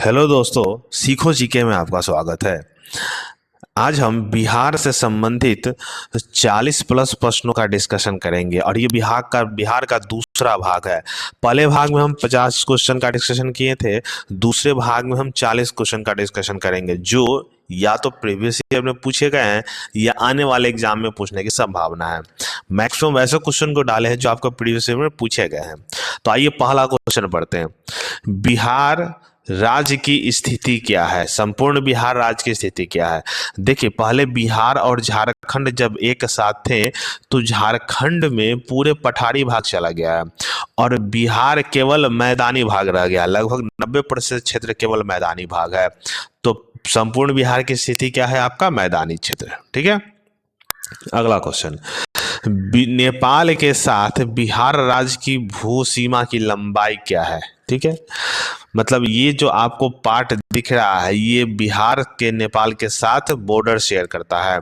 Hello दोस्तों, सीखो GK में आपका स्वागत है। आज हम बिहार से संबंधित 40 प्लस प्रश्नों का डिस्कशन करेंगे और ये बिहार का दूसरा भाग है। पहले भाग में हम 50 क्वेश्चन का डिस्कशन किए थे। दूसरे भाग में हम 40 क्वेश्चन का डिस्कशन करेंगे जो या तो प्रीवियस ईयर में पूछे गए हैं या आने वाले एग्जाम में पूछने की संभावना है। मैक्सिमम ऐसे क्वेश्चन को डाले हैं जो आपको प्रीवियस ईयर में पूछे गए हैं। तो आइए पहला क्वेश्चन पढ़ते हैं। बिहार राज्य की स्थिति क्या है? संपूर्ण बिहार राज्य की स्थिति क्या है? देखिए, पहले बिहार और झारखंड जब एक साथ थे तो झारखंड में पूरे पठारी भाग चला गया है और बिहार केवल मैदानी भाग रह गया। लगभग 90% क्षेत्र केवल मैदानी भाग है। तो संपूर्ण बिहार की स्थिति क्या है? आपका मैदानी क्षेत्र। ठीक है, अगला क्वेश्चन। नेपाल के साथ बिहार राज्य की भू सीमा की लंबाई क्या है? ठीक है, मतलब ये जो आपको पार्ट दिख रहा है ये बिहार के नेपाल के साथ बॉर्डर शेयर करता है।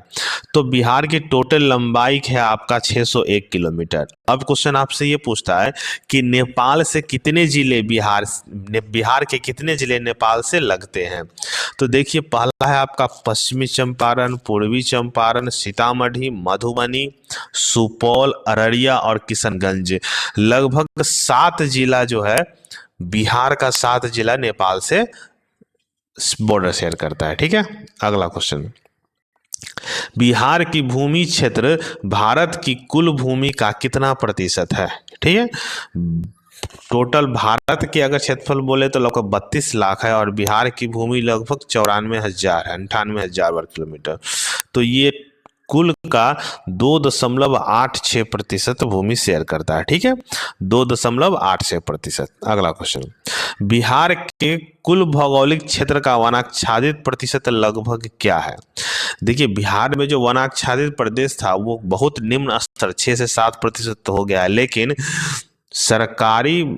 तो बिहार की टोटल लंबाई है आपका 601 किलोमीटर। अब क्वेश्चन आपसे ये पूछता है कि नेपाल से कितने जिले बिहार के कितने जिले नेपाल से लगते हैं? तो देखिए, पहला है आपका पश्चिमी चंपारण, पूर्वी चंपारण, सीतामढ़ी, मधुबनी, सुपौल, अररिया और किशनगंज। लगभग 7 जिला जो है बिहार का 7 जिला नेपाल से बॉर्डर शेयर करता है। ठीक है, अगला क्वेश्चन। बिहार की भूमि क्षेत्र भारत की कुल भूमि का कितना प्रतिशत है? ठीक है, टोटल भारत के अगर क्षेत्रफल बोले तो लगभग 32 लाख है और बिहार की भूमि लगभग 94,000 है, 98,000 वर्ग किलोमीटर। तो ये कुल का 2.86% भूमि शेयर करता है। ठीक है, 2.86%। अगला क्वेश्चन। बिहार के कुल भौगोलिक क्षेत्र का वनाच्छादित प्रतिशत लगभग क्या है? देखिए, बिहार में जो वनाच्छादित प्रदेश था वो बहुत निम्न स्तर 6 से 7% हो गया है, लेकिन सरकारी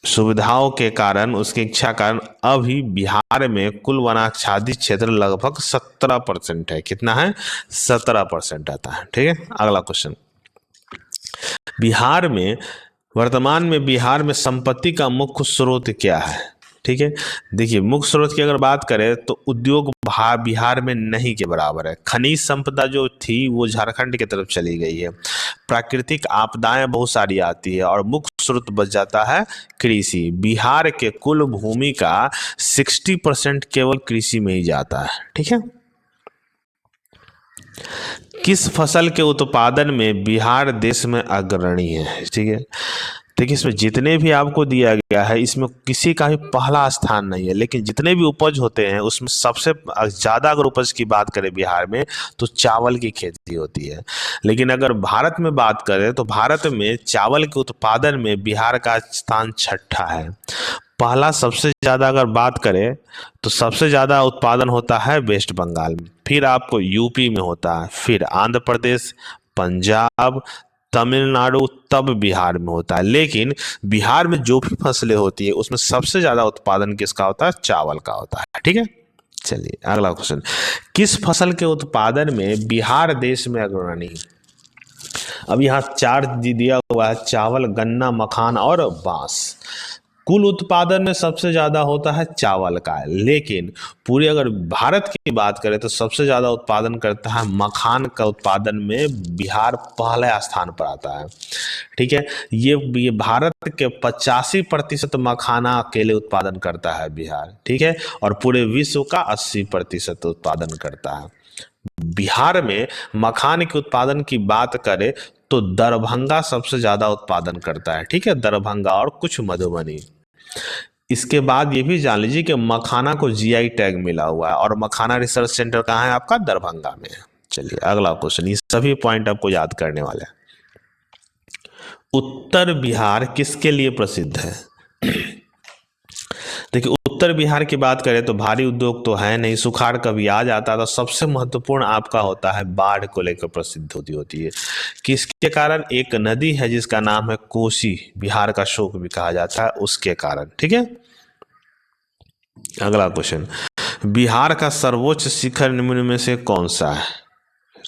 सुविधाओं के कारण, उसकी इच्छा कारण अभी बिहार में कुल वनाच्छादित क्षेत्र लगभग 17% है। कितना है? 17% आता है। ठीक है, अगला क्वेश्चन। वर्तमान में बिहार में संपत्ति का मुख्य स्रोत क्या है? ठीक है, देखिए, मुख्य स्रोत की अगर बात करें तो उद्योग बिहार में नहीं के बराबर है। खनिज संपदा जो थी वो झारखंड की तरफ चली गई है। प्राकृतिक आपदाएं बहुत सारी आती है और मुख्य स्रोत बच जाता है कृषि। बिहार के कुल भूमि का 60% केवल कृषि में ही जाता है। ठीक है, किस फसल के उत्पादन में बिहार देश में अग्रणी है? ठीक है, देखिए, इसमें जितने भी आपको दिया गया है इसमें किसी का भी पहला स्थान नहीं है, लेकिन जितने भी उपज होते हैं उसमें सबसे ज़्यादा अगर उपज की बात करें बिहार में तो चावल की खेती होती है। लेकिन अगर भारत में बात करें तो भारत में चावल के उत्पादन में बिहार का स्थान 6ठा है। पहला सबसे ज़्यादा अगर बात करें तो सबसे ज़्यादा उत्पादन होता है वेस्ट बंगाल में, फिर आपको यूपी में होता है, फिर आंध्र प्रदेश, पंजाब, तमिलनाडु, तब बिहार में होता है। लेकिन बिहार में जो भी फसलें होती है उसमें सबसे ज़्यादा उत्पादन किसका होता है? चावल का होता है। ठीक है, चलिए अगला क्वेश्चन। किस फसल के उत्पादन में बिहार देश में अग्रणी? अब यहाँ 4 दिया हुआ है: चावल, गन्ना, मखान और बांस। कुल उत्पादन में सबसे ज़्यादा होता है चावल का, लेकिन पूरे अगर भारत की बात करें तो सबसे ज़्यादा उत्पादन करता है मखान का। उत्पादन में बिहार पहले स्थान पर आता है। ठीक है, ये भारत के 85% मखाना अकेले उत्पादन करता है बिहार। ठीक है, और पूरे विश्व का 80% उत्पादन करता है। बिहार में मखान के उत्पादन की बात करें तो दरभंगा सबसे ज़्यादा उत्पादन करता है। ठीक है, दरभंगा और कुछ मधुबनी। इसके बाद ये भी जान लीजिए कि मखाना को जीआई टैग मिला हुआ है और मखाना रिसर्च सेंटर कहाँ है? आपका दरभंगा में है। चलिए अगला क्वेश्चन। ये सभी पॉइंट आपको याद करने वाले हैं। उत्तर बिहार किसके लिए प्रसिद्ध है? देखिए, उत्तर बिहार की बात करें तो भारी उद्योग तो है नहीं, सुखाड़ कभी आ जाता है तो सबसे महत्वपूर्ण आपका होता है बाढ़ को लेकर प्रसिद्ध होती है। किसके कारण? एक नदी है जिसका नाम है कोसी, बिहार का शोक भी कहा जाता है उसके कारण। ठीक है, अगला क्वेश्चन। बिहार का सर्वोच्च शिखर निम्न में से कौन सा है?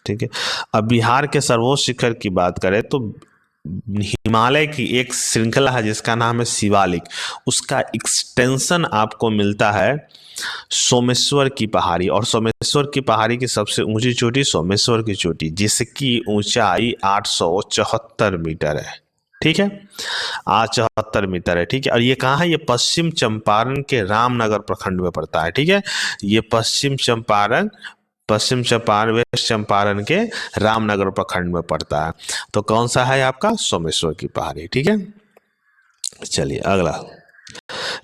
ठीक है, अब बिहार के सर्वोच्च शिखर की बात करें तो हिमालय की एक श्रृंखला है जिसका नाम है शिवालिक, उसका एक्सटेंशन आपको मिलता है सोमेश्वर की पहाड़ी, और सोमेश्वर की पहाड़ी की सबसे ऊंची चोटी सोमेश्वर की चोटी, जिसकी ऊंचाई 874 मीटर है। ठीक है, 874 मीटर है। ठीक है, और ये कहाँ है? ये पश्चिम चंपारण के रामनगर प्रखंड में पड़ता है। ठीक है, ये पश्चिम चंपारण वेस्ट चंपारण के रामनगर प्रखंड में पड़ता है। तो कौन सा है आपका? सोमेश्वर की पहाड़ी। ठीक है, चलिए अगला,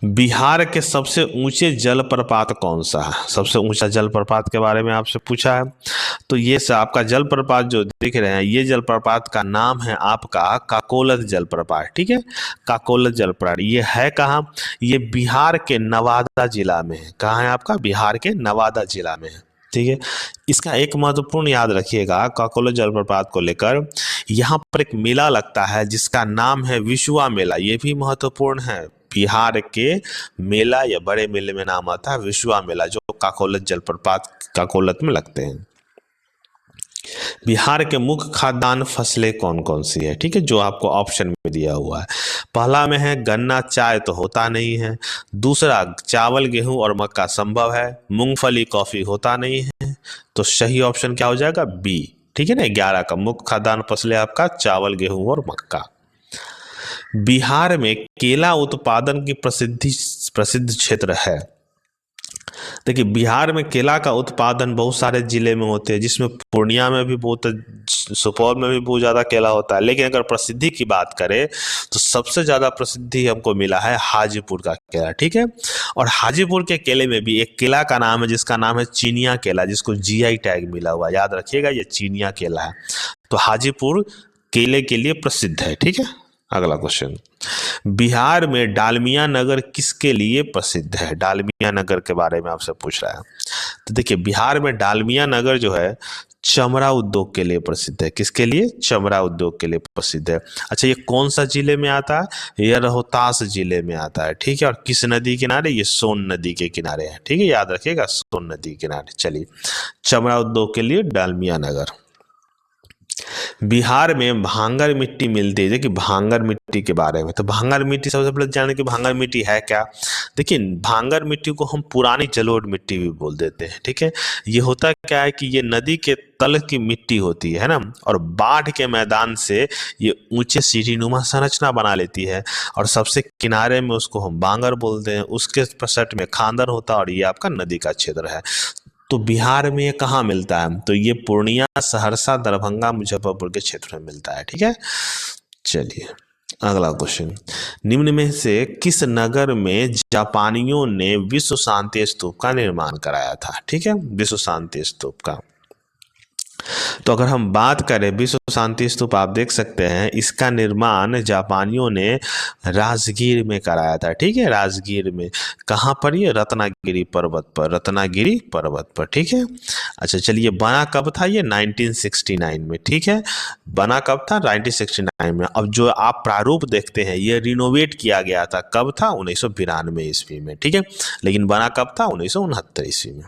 बिहार के सबसे ऊंचे जलप्रपात कौन सा है? सबसे ऊंचा जलप्रपात के बारे में आपसे पूछा है। तो ये आपका जलप्रपात जो दिख रहे हैं, ये जलप्रपात का नाम है आपका काकोलत जलप्रपात। ठीक है, काकोलत जलप्रपात ये है कहाँ? ये बिहार के नवादा जिला में है। कहाँ है आपका? बिहार के नवादा जिला में है। ठीक है, इसका एक महत्वपूर्ण याद रखिएगा काकोलत जलप्रपात को लेकर, यहाँ पर एक मेला लगता है जिसका नाम है विश्वा मेला। ये भी महत्वपूर्ण है, बिहार के मेला या बड़े मेले में नाम आता है विश्वा मेला, जो काकोलत जलप्रपात काकोलत में लगते हैं। बिहार के मुख्य खाद्यान्न फसलें कौन कौन सी है? ठीक है, जो आपको ऑप्शन में दिया हुआ है। पहला में है गन्ना, चाय तो होता नहीं है। दूसरा, चावल, गेहूं और मक्का संभव है। मूंगफली, कॉफी होता नहीं है। तो सही ऑप्शन क्या हो जाएगा? बी। ठीक है ना, 11 का मुख्य खाद्यान्न फसलें आपका चावल, गेहूं और मक्का। बिहार में केला उत्पादन की प्रसिद्ध क्षेत्र है। देखिए, बिहार में केला का उत्पादन बहुत सारे जिले में होते हैं, जिसमें पूर्णिया में भी बहुत, सुपौल में भी बहुत ज़्यादा केला होता है। लेकिन अगर प्रसिद्धि की बात करें तो सबसे ज़्यादा प्रसिद्धि हमको मिला है हाजीपुर का केला। ठीक है, और हाजीपुर के केले में भी एक केला का नाम है जिसका नाम है चिनिया केला, जिसको जीआई टैग मिला हुआ, याद रखिएगा ये चिनिया केला है। तो हाजीपुर केले के लिए प्रसिद्ध है। ठीक है, अगला क्वेश्चन, बिहार में डालमिया नगर किसके लिए प्रसिद्ध है? डालमिया नगर के बारे में आपसे पूछ रहा है। तो देखिए, बिहार में डालमिया नगर जो है चमड़ा उद्योग के लिए प्रसिद्ध है। किसके लिए? चमड़ा उद्योग के लिए प्रसिद्ध है। अच्छा, ये कौन सा जिले में आता है? ये रोहतास जिले में आता है। ठीक है, और किस नदी किनारे? ये सोन नदी के किनारे है। ठीक है, याद रखिएगा, सोन नदी के किनारे। चलिए, चमड़ा उद्योग के लिए डालमिया नगर। बिहार में भांगर मिट्टी मिलती है। देखिए, भांगर मिट्टी के बारे में, तो भांगर मिट्टी सबसे पहले जाने कि भांगर मिट्टी है क्या। देखिए, भांगर मिट्टी को हम पुरानी जलोढ़ मिट्टी भी बोल देते हैं। ठीक है, ये होता क्या है कि ये नदी के तल की मिट्टी होती है ना, और बाढ़ के मैदान से ये ऊंचे सीढ़ीनुमा संरचना बना लेती है, और सबसे किनारे में उसको हम भांगर बोलते हैं। उसके पसट में खांदर होता है, और ये आपका नदी का क्षेत्र है। तो बिहार में ये कहाँ मिलता है? तो ये पूर्णिया, सहरसा, दरभंगा, मुजफ्फरपुर के क्षेत्र में मिलता है। ठीक है, चलिए अगला क्वेश्चन, निम्न में से किस नगर में जापानियों ने विश्व शांति स्तूप का निर्माण कराया था? ठीक है, विश्व शांति स्तूप का। तो अगर हम बात करें विश्व शांति स्तूप, आप देख सकते हैं इसका निर्माण जापानियों ने राजगीर में कराया था। ठीक है, राजगीर में। कहाँ पर? ये रत्नागिरी पर्वत पर, रत्नागिरी पर्वत पर। ठीक है, अच्छा चलिए, बना कब था? ये 1969 में। ठीक है, बना कब था? 1969 में। अब जो आप प्रारूप देखते हैं ये रिनोवेट किया गया था, कब था? 1992 ईस्वी में। ठीक है, लेकिन बना कब था? 1969 ईस्वी में।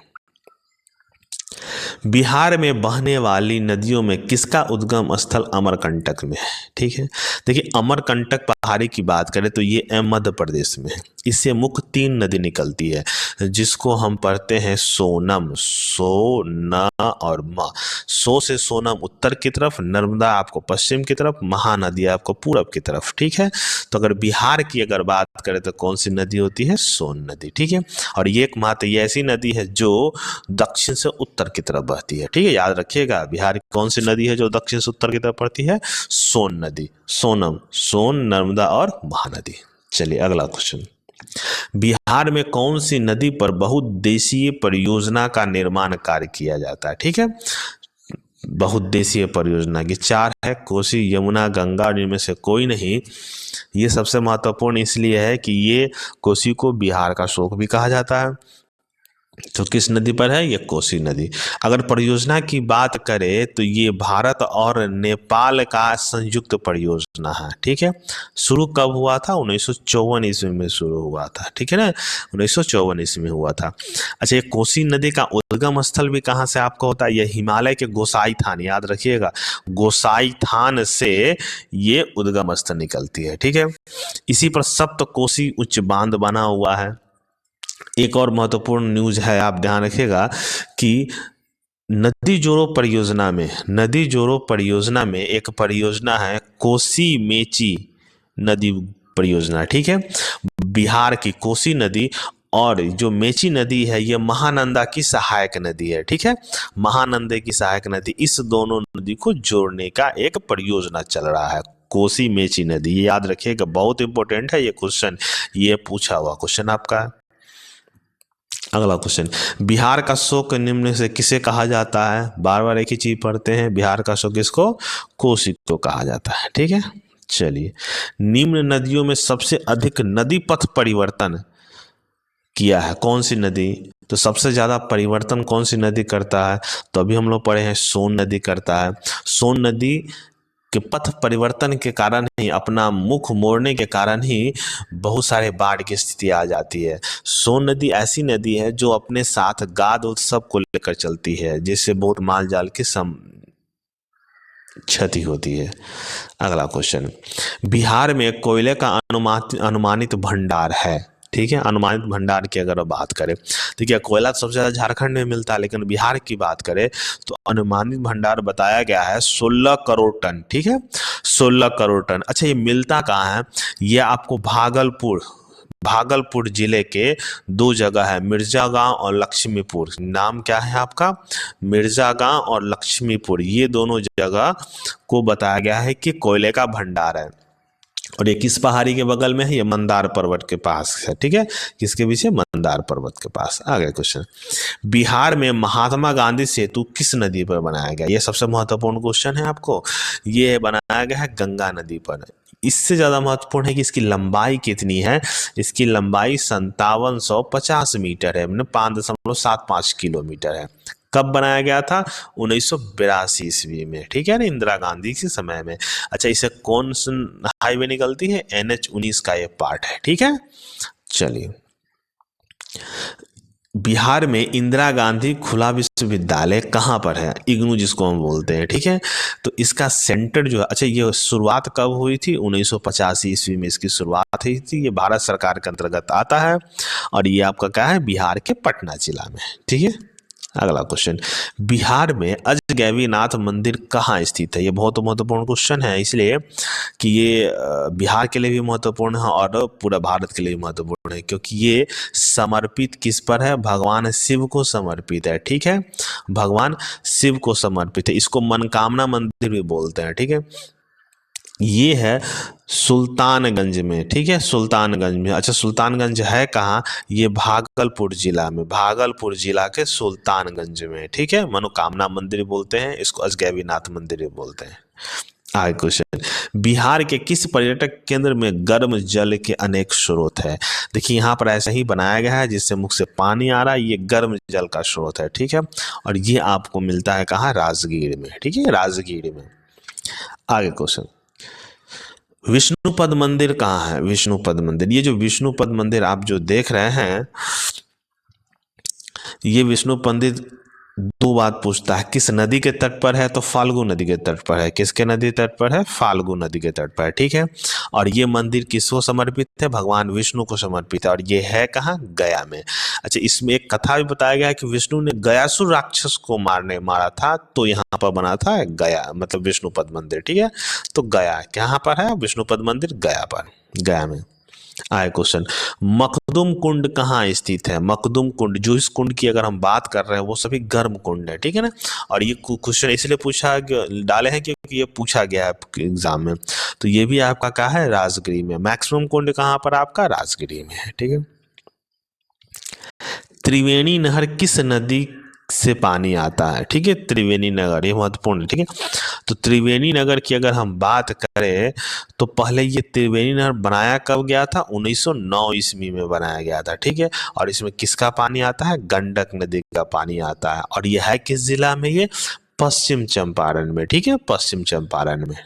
बिहार में बहने वाली नदियों में किसका उद्गम स्थल अमरकंटक में है? ठीक है, देखिए, अमरकंटक पहाड़ी की बात करें तो ये मध्य प्रदेश में है। इससे मुख्य 3 नदी निकलती है, जिसको हम पढ़ते हैं सोनम, सो, न और म। सो से सोनम उत्तर की तरफ, नर्मदा आपको पश्चिम की तरफ, महानदी आपको पूरब की तरफ। ठीक है, तो अगर बिहार की अगर बात करें तो कौन सी नदी होती है? सोन नदी। ठीक है, और ये एकमात्र ये ऐसी नदी है जो दक्षिण से उत्तर की तरफ बहती है। ठीक है, याद रखिएगा, बिहार की कौन सी नदी है जो दक्षिण से उत्तर की तरफ बढ़ती है? सोन नदी। सोनम, सोन, नर्मदा और महानदी। चलिए अगला क्वेश्चन, बिहार में कौन सी नदी पर बहुउद्देशीय परियोजना का निर्माण कार्य किया जाता है? ठीक है, बहुउद्देशीय परियोजना की 4 है, कोसी, यमुना, गंगा, और इनमें से कोई नहीं। ये सबसे महत्वपूर्ण इसलिए है कि ये कोसी को बिहार का शोक भी कहा जाता है, तो किस नदी पर है? ये कोसी नदी। अगर परियोजना की बात करें तो ये भारत और नेपाल का संयुक्त परियोजना है, ठीक है। शुरू कब हुआ था? 1954 ईस्वी में शुरू हुआ था, ठीक है ना, 1954 ईस्वी में हुआ था। अच्छा, ये कोसी नदी का उद्गम स्थल भी कहाँ से आपको होता है? ये हिमालय के गोसाई थान, याद रखिएगा, गोसाई थान से ये उद्गम स्थल निकलती है, ठीक है। इसी पर सप्त कोसी उच्च बांध बना हुआ है। एक और महत्वपूर्ण न्यूज है, आप ध्यान रखिएगा कि नदी जोड़ो परियोजना में एक परियोजना है कोसी मेची नदी परियोजना, ठीक है। बिहार की कोसी नदी और जो मेची नदी है ये महानंदा की सहायक नदी है, ठीक है। महानंदा की सहायक नदी, इस दोनों नदी को जोड़ने का एक परियोजना चल रहा है, कोसी मेची नदी। ये याद रखिएगा, बहुत इंपॉर्टेंट है ये क्वेश्चन, ये पूछा हुआ क्वेश्चन आपका। अगला क्वेश्चन, बिहार का शोक निम्न से किसे कहा जाता है? बार बार एक ही चीज पढ़ते हैं, बिहार का शोक किसको? कोसी को कहा जाता है, ठीक है। चलिए, निम्न नदियों में सबसे अधिक नदी पथ परिवर्तन किया है कौन सी नदी? तो सबसे ज्यादा परिवर्तन कौन सी नदी करता है? तो अभी हम लोग पढ़े हैं सोन नदी करता है। सोन नदी के पथ परिवर्तन के कारण ही, अपना मुख मोड़ने के कारण ही बहुत सारे बाढ़ की स्थिति आ जाती है। सोन नदी ऐसी नदी है जो अपने साथ गाद उत्सव को लेकर चलती है, जिससे बहुत माल जाल की क्षति होती है। अगला क्वेश्चन, बिहार में कोयले का अनुमानित भंडार है, ठीक है। अनुमानित भंडार की अगर बात करें, ठीक है, कोयला तो सबसे ज्यादा झारखंड में मिलता है, लेकिन बिहार की बात करें तो अनुमानित भंडार बताया गया है 16 करोड़ टन, ठीक है, 16 करोड़ टन। अच्छा, ये मिलता कहाँ है? ये आपको भागलपुर जिले के दो जगह है, मिर्जा गांव और लक्ष्मीपुर। नाम क्या है आपका? मिर्जा गांव और लक्ष्मीपुर, ये दोनों जगह को बताया गया है कि कोयले का भंडार है। और ये किस पहाड़ी के बगल में है? ये मंदार पर्वत के पास है, ठीक है। किसके पीछे? मंदार पर्वत के पास। आगे क्वेश्चन, बिहार में महात्मा गांधी सेतु किस नदी पर बनाया गया? ये सबसे महत्वपूर्ण क्वेश्चन है आपको। ये बनाया गया है गंगा नदी पर। इससे ज्यादा महत्वपूर्ण है कि इसकी लंबाई कितनी है। इसकी लंबाई 5750 मीटर है, मतलब 5.75 किलोमीटर है। कब बनाया गया था? 1982 ईस्वी में, ठीक है ना, इंदिरा गांधी के समय में। अच्छा, इसे कौन सी हाईवे निकलती है? NH-19 का ये पार्ट है, ठीक है। चलिए, बिहार में इंदिरा गांधी खुला विश्वविद्यालय कहाँ पर है? इग्नू जिसको हम बोलते हैं, ठीक है। तो इसका सेंटर जो है, अच्छा, ये शुरुआत कब हुई थी? 1985 ईस्वी में इसकी शुरुआत हुई थी। ये भारत सरकार के अंतर्गत आता है और ये आपका क्या है? बिहार के पटना जिला में, ठीक है। अगला क्वेश्चन, बिहार में अजगैबीनाथ मंदिर कहाँ स्थित है? ये बहुत महत्वपूर्ण क्वेश्चन है, इसलिए कि ये बिहार के लिए भी महत्वपूर्ण है और पूरा भारत के लिए भी महत्वपूर्ण है, क्योंकि ये समर्पित किस पर है? भगवान शिव को समर्पित है, ठीक है। भगवान शिव को समर्पित है। इसको मनकामना मंदिर भी बोलते हैं, ठीक है। ये है सुल्तानगंज में, ठीक है, सुल्तानगंज में। अच्छा, सुल्तानगंज है कहाँ? ये भागलपुर जिला में, भागलपुर जिला के सुल्तानगंज में, ठीक है। मनोकामना मंदिर बोलते हैं इसको, अजगैबीनाथ मंदिर भी बोलते हैं। आगे क्वेश्चन, बिहार के किस पर्यटक केंद्र में गर्म जल के अनेक स्रोत है? देखिए, यहाँ पर ऐसा ही बनाया गया है, जिससे मुख से पानी आ रहा है, ये गर्म जल का स्रोत है, ठीक है। और ये आपको मिलता है कहाँ? राजगीर में, ठीक है, राजगीर में। आगे क्वेश्चन, विष्णुपद मंदिर कहाँ है? विष्णुपद मंदिर, ये जो विष्णुपद मंदिर आप जो देख रहे हैं, ये विष्णुपद मंदिर दो बात पूछता है, किस नदी के तट पर है? तो फाल्गु नदी के तट पर है। किसके नदी तट पर है? फाल्गु नदी के तट पर है, ठीक है। और ये मंदिर किसको समर्पित है? भगवान विष्णु को समर्पित है। और ये है कहाँ? गया में। अच्छा, इसमें एक कथा भी बताया गया है कि विष्णु ने गयासुर राक्षस को मारा था, तो यहाँ पर बना था गया, मतलब विष्णुपद मंदिर, ठीक है। तो गया कहाँ पर है? विष्णुपद मंदिर गया पर, गया में। आए क्वेश्चन, मखदुम कुंड कहाँ स्थित है? मखदुम कुंड, जो इस कुंड की अगर हम बात कर रहे हैं वो सभी गर्म कुंड है, ठीक है ना। और ये क्वेश्चन इसलिए डाले हैं क्योंकि ये पूछा गया है एग्जाम में। तो ये भी आपका क्या है? राजगिरी में। मैक्सिमम कुंड कहाँ पर? आपका राजगिरी में है, ठीक है। त्रिवेणी नहर किस नदी से पानी आता है? ठीक है, त्रिवेणी नहर, ये महत्वपूर्ण है, ठीक है। तो त्रिवेणी नगर की अगर हम बात करें तो पहले ये त्रिवेणी नगर बनाया कब गया था? 1909 ईस्वी में बनाया गया था, ठीक है। और इसमें किसका पानी आता है? गंडक नदी का पानी आता है। और यह है किस जिला में? ये पश्चिम चंपारण में, ठीक है, पश्चिम चंपारण में।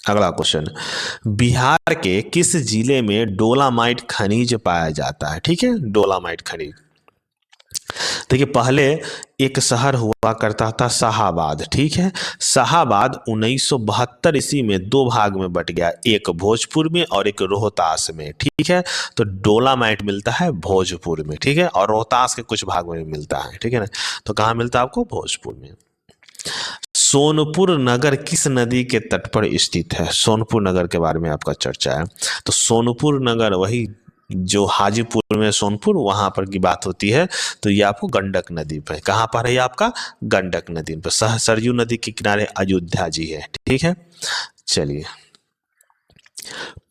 अगला क्वेश्चन, बिहार के किस जिले में डोलामाइट खनिज पाया जाता है? ठीक है, डोलामाइट खनिज। देखिए पहले एक शहर हुआ करता था शाहाबाद, ठीक है। शाहाबाद 1972 ईस्वी में दो भाग में बट गया, एक भोजपुर में और एक रोहतास में, ठीक है। तो डोलामाइट मिलता है भोजपुर में, ठीक है, और रोहतास के कुछ भाग में मिलता है, ठीक है ना। तो कहाँ मिलता है आपको? भोजपुर में। सोनपुर नगर किस नदी के तट पर स्थित है? सोनपुर नगर के बारे में आपका चर्चा है। तो सोनपुर नगर वही जो हाजीपुर में सोनपुर वहां पर की बात होती है। तो ये आपको गंडक नदी पर, कहाँ पर है ये आपका? गंडक नदी पर, सरयू नदी के किनारे अयोध्या जी है, ठीक है। चलिए,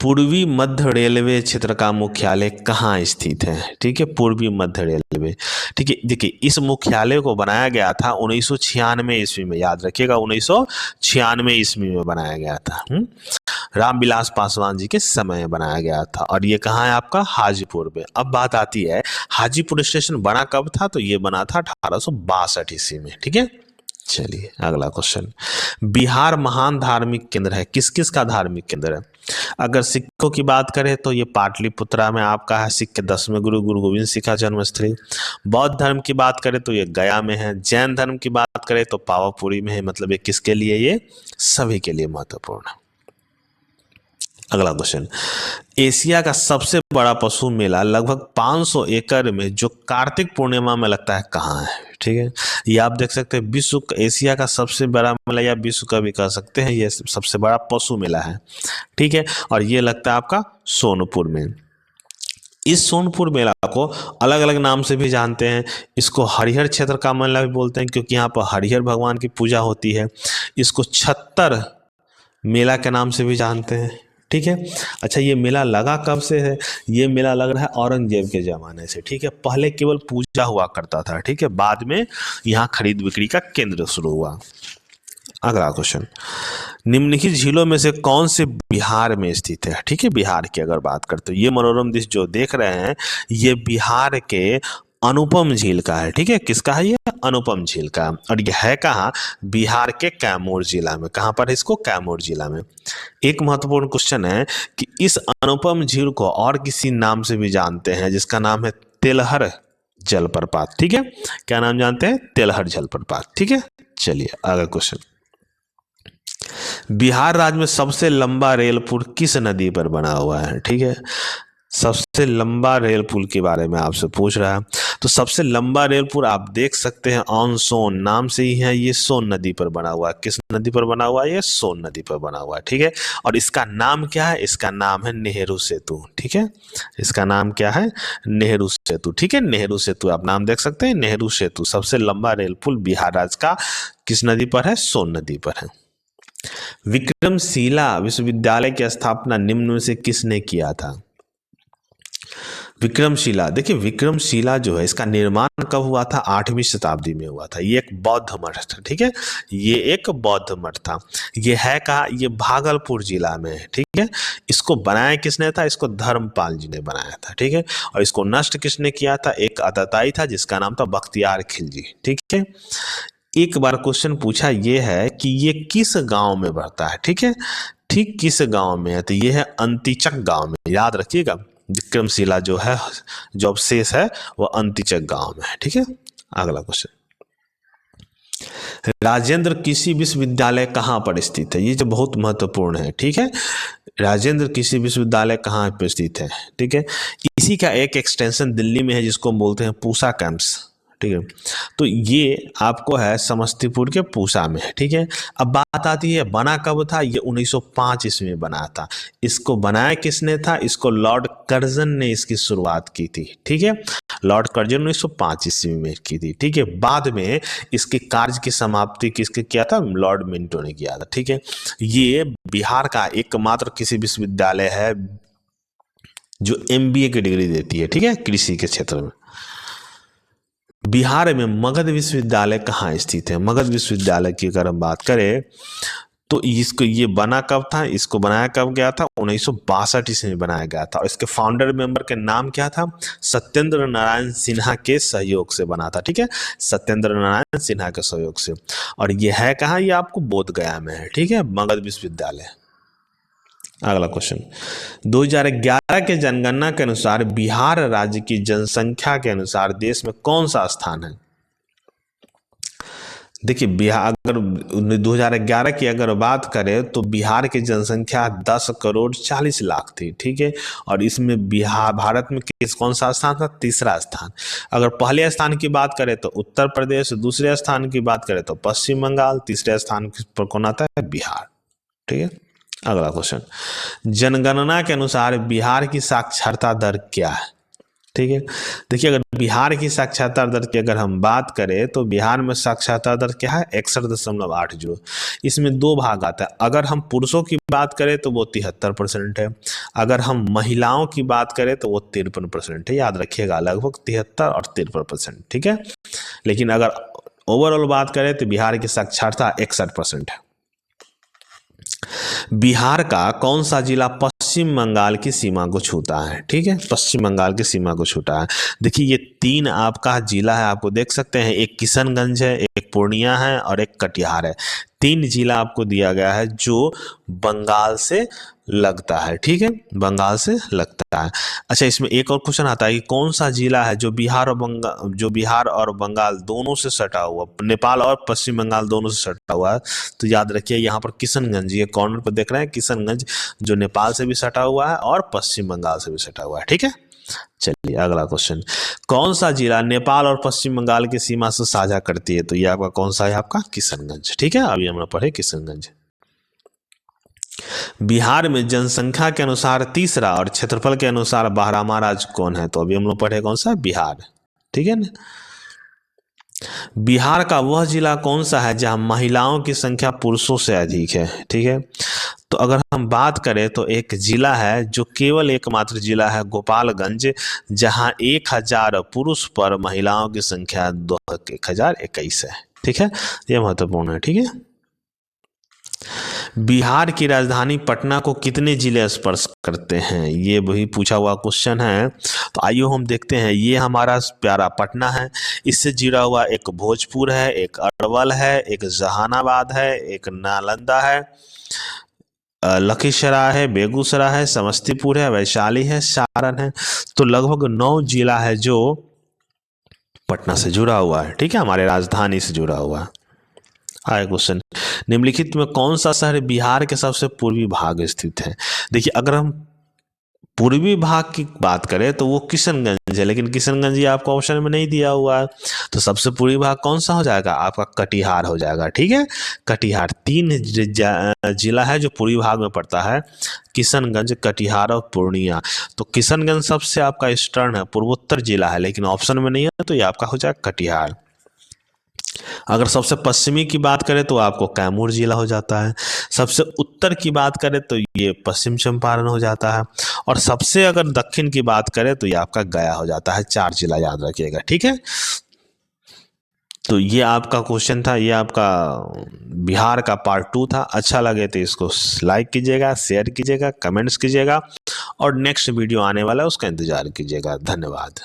पूर्वी मध्य रेलवे क्षेत्र का मुख्यालय कहाँ स्थित है? ठीक है, पूर्वी मध्य रेलवे, ठीक है। देखिए इस मुख्यालय को बनाया गया था 1996 ईस्वी में, याद रखिएगा 1996 ईस्वी में बनाया गया था। रामविलास पासवान जी के समय में बनाया गया था। और ये कहाँ है आपका? हाजीपुर में। अब बात आती है हाजीपुर स्टेशन बना कब था? तो ये बना था 1862 ईस्वी में, ठीक है। चलिए अगला क्वेश्चन, बिहार महान धार्मिक केंद्र है, किस किस का धार्मिक केंद्र है? अगर सिखों की बात करें तो ये पाटलिपुत्रा में आपका है, सिख के 10वें गुरु गुरु गोविंद सिंह का जन्मस्थली। बौद्ध धर्म की बात करें तो ये गया में है। जैन धर्म की बात करें तो पावापुरी में है। मतलब ये किसके लिए? ये सभी के लिए महत्वपूर्ण है। अगला क्वेश्चन, एशिया का सबसे बड़ा पशु मेला लगभग 500 एकड़ में जो कार्तिक पूर्णिमा में लगता है, कहाँ है? ठीक है, ये आप देख सकते हैं विश्व एशिया का सबसे बड़ा मेला, या विश्व का भी कह सकते हैं, ये सबसे बड़ा पशु मेला है, ठीक है। और ये लगता है आपका सोनपुर में। इस सोनपुर मेला को अलग अलग नाम से भी जानते हैं। इसको हरिहर क्षेत्र का मेला भी बोलते हैं क्योंकि यहाँ पर हरिहर भगवान की पूजा होती है। इसको छत्तर मेला के नाम से भी जानते हैं, ठीक है। अच्छा, ये मेला लगा कब से है? ये मेला लग रहा है औरंगजेब के ज़माने से, ठीक है। पहले केवल पूजा हुआ करता था, ठीक है, बाद में यहाँ खरीद बिक्री का केंद्र शुरू हुआ। अगला क्वेश्चन, निम्नलिखित झीलों में से कौन से बिहार में स्थित है? ठीक है, बिहार की अगर बात करते तो ये मनोरम दृश्य जो देख रहे हैं ये बिहार के अनुपम झील का है, ठीक है। किसका है ये? अनुपम झील का। और ये है कहाँ? बिहार के कैमूर जिला में। कहाँ पर है इसको? कैमूर जिला में। एक महत्वपूर्ण क्वेश्चन है कि इस अनुपम झील को और किसी नाम से भी जानते हैं जिसका नाम है तेलहर जलप्रपात, ठीक है। क्या नाम जानते हैं? तेलहर जलप्रपात, ठीक है। चलिए अगला क्वेश्चन, बिहार राज्य में सबसे लंबा रेल पुल किस नदी पर बना हुआ है? ठीक है, सबसे लंबा रेल पुल के बारे में आपसे पूछ रहा है। तो सबसे लंबा रेल पुल आप देख सकते हैं ऑन सोन नाम से ही है, ये सोन नदी पर बना हुआ है। किस नदी पर बना हुआ है? ये सोन नदी पर बना हुआ है, ठीक है। और इसका नाम क्या है? इसका नाम है नेहरू सेतु, ठीक है। इसका नाम क्या है? नेहरू सेतु, ठीक है। नेहरू सेतु आप नाम देख सकते हैं, नेहरू सेतु। सबसे लंबा रेल पुल बिहार राज्य का किस नदी पर है? सोन नदी पर है। विक्रमशिला विश्वविद्यालय की स्थापना निम्न में से किसने किया था? विक्रमशिला, देखिए विक्रमशिला जो है इसका निर्माण कब हुआ था? 8वीं शताब्दी में हुआ था। ये एक बौद्ध मठ था, ठीक है। ये एक बौद्ध मठ था। ये है कहाँ? ये भागलपुर जिला में है, ठीक है। इसको बनाया किसने था? इसको धर्मपाल जी ने बनाया था, ठीक है। और इसको नष्ट किसने किया था? एक आतताई था जिसका नाम था बख्तियार खिलजी, ठीक है। एक बार क्वेश्चन पूछा ये है कि ये किस गांव में बढ़ता है? ठीक है, ठीक किस गांव में है? तो ये है अंतिचक गांव में। याद रखिएगा विक्रमशिला जो है, जो अवशेष है वो अंतिचक गांव में है, ठीक है। अगला क्वेश्चन, राजेंद्र कृषि विश्वविद्यालय कहाँ पर स्थित है? ये जो बहुत महत्वपूर्ण है, ठीक है। राजेंद्र कृषि विश्वविद्यालय कहाँ पर स्थित है? ठीक है, इसी का एक एक्सटेंशन दिल्ली में है जिसको हम बोलते हैं पूसा कैंप्स, ठीक है। तो ये आपको है समस्तीपुर के पूसा में है, ठीक है। अब बात आती है बना कब था? ये 1905 ईस्वी में बना था। इसको बनाया किसने था? इसको लॉर्ड कर्जन ने इसकी शुरुआत की थी, ठीक है। लॉर्ड कर्जन 1905 ईस्वी में की थी, ठीक है। बाद में इसके कार्य की समाप्ति किसके किया था? लॉर्ड मिंटो ने किया था, ठीक है। ये बिहार का एकमात्र किसी विश्वविद्यालय है जो MBA की डिग्री देती है, ठीक है, कृषि के क्षेत्र में। बिहार में मगध विश्वविद्यालय कहाँ स्थित है? मगध विश्वविद्यालय की अगर हम बात करें तो इसको ये बना कब था, इसको बनाया कब गया था, 1962 ईस्वी में बनाया गया था। और इसके फाउंडर मेंबर के नाम क्या था, सत्येंद्र नारायण सिन्हा के सहयोग से बना था। ठीक है, सत्येंद्र नारायण सिन्हा के सहयोग से। और ये है कहाँ, ये आपको बोधगया में है। ठीक है, मगध विश्वविद्यालय। अगला क्वेश्चन, 2011 के जनगणना के अनुसार बिहार राज्य की जनसंख्या के अनुसार देश में कौन सा स्थान है। देखिए बिहार, अगर 2011 की अगर बात करें तो बिहार की जनसंख्या 10,40,00,000 थी। ठीक है, और इसमें बिहार भारत में कौन सा स्थान था, तीसरा स्थान। अगर पहले स्थान की बात करें तो उत्तर प्रदेश, दूसरे स्थान की बात करें तो पश्चिम बंगाल, तीसरे स्थान पर कौन आता है, बिहार। ठीक है, अगला क्वेश्चन, जनगणना के अनुसार बिहार की साक्षरता दर क्या है। ठीक है, देखिए अगर बिहार की साक्षरता दर की अगर हम बात करें तो बिहार में साक्षरता दर क्या है, 61.80। इसमें दो भाग आता है। अगर हम पुरुषों की बात करें तो वो 73% है, अगर हम महिलाओं की बात करें तो वो 53% है। याद रखिएगा, लगभग 73 और 53%। ठीक है, लेकिन अगर ओवरऑल बात करें तो बिहार की साक्षरता 61% है। बिहार का कौन सा जिला पश्चिम बंगाल की सीमा को छूता है। ठीक है, पश्चिम बंगाल की सीमा को छूता है। देखिए ये तीन आपका जिला है, आपको देख सकते हैं, एक किशनगंज है, एक पूर्णिया है और एक कटिहार है। तीन जिला आपको दिया गया है जो बंगाल से लगता है। ठीक है, बंगाल से लगता है। अच्छा, इसमें एक और क्वेश्चन आता है कि कौन सा जिला है जो बिहार और बंगाल दोनों से सटा हुआ, नेपाल और पश्चिम बंगाल दोनों से सटा हुआ है। तो याद रखिए यहाँ पर किशनगंज, ये कॉर्नर पर देख रहे हैं, किशनगंज जो नेपाल से भी सटा हुआ है और पश्चिम बंगाल से भी सटा हुआ है। ठीक है, चलिए अगला क्वेश्चन, कौन सा जिला नेपाल और पश्चिम बंगाल की सीमा से साझा करती है। तो ये आपका कौन सा है, आपका किशनगंज। ठीक है, अभी हम लोग पढ़े किशनगंज। बिहार में जनसंख्या के अनुसार तीसरा और क्षेत्रफल के अनुसार 12वां राज्य कौन है। तो अभी हम लोग पढ़े कौन सा, बिहार। ठीक है ना। बिहार का वह जिला कौन सा है जहां महिलाओं की संख्या पुरुषों से अधिक है। ठीक है, तो अगर हम बात करें तो एक जिला है जो केवल एकमात्र जिला है, गोपालगंज, जहां 1000 पुरुष पर महिलाओं की संख्या 1021 है। ठीक है, यह महत्वपूर्ण है। ठीक है, बिहार की राजधानी पटना को कितने जिले स्पर्श करते हैं, ये वही पूछा हुआ क्वेश्चन है। तो आइए हम देखते हैं, ये हमारा प्यारा पटना है, इससे जुड़ा हुआ एक भोजपुर है, एक अरवल है, एक जहानाबाद है, एक नालंदा है, लखीसराय है, बेगूसराय है, समस्तीपुर है, वैशाली है, सारण है। तो लगभग 9 जिला है जो पटना से जुड़ा हुआ है। ठीक है, हमारे राजधानी से जुड़ा हुआ है। आगे क्वेश्चन, निम्नलिखित में कौन सा शहर बिहार के सबसे पूर्वी भाग स्थित है। देखिए अगर हम पूर्वी भाग की बात करें तो वो किशनगंज है, लेकिन किशनगंज ये आपको ऑप्शन में नहीं दिया हुआ है। तो सबसे पूर्वी भाग कौन सा हो जाएगा, आपका कटिहार हो जाएगा। ठीक है, कटिहार। 3 जिला है जो पूर्वी भाग में पड़ता है, किशनगंज, कटिहार और पूर्णिया। तो किशनगंज सबसे आपका ईस्टर्न है, पूर्वोत्तर जिला है, लेकिन ऑप्शन में नहीं है, तो ये आपका हो जाएगा कटिहार। अगर सबसे पश्चिमी की बात करें तो आपको कैमूर जिला हो जाता है, सबसे उत्तर की बात करें तो ये पश्चिम चंपारण हो जाता है, और सबसे अगर दक्षिण की बात करें तो ये आपका गया हो जाता है। 4 जिला याद रखिएगा। ठीक है, तो ये आपका क्वेश्चन था, ये आपका बिहार का पार्ट 2 था। अच्छा लगे तो इसको लाइक कीजिएगा, शेयर कीजिएगा, कमेंट्स कीजिएगा, और नेक्स्ट वीडियो आने वाला है उसका इंतजार कीजिएगा। धन्यवाद।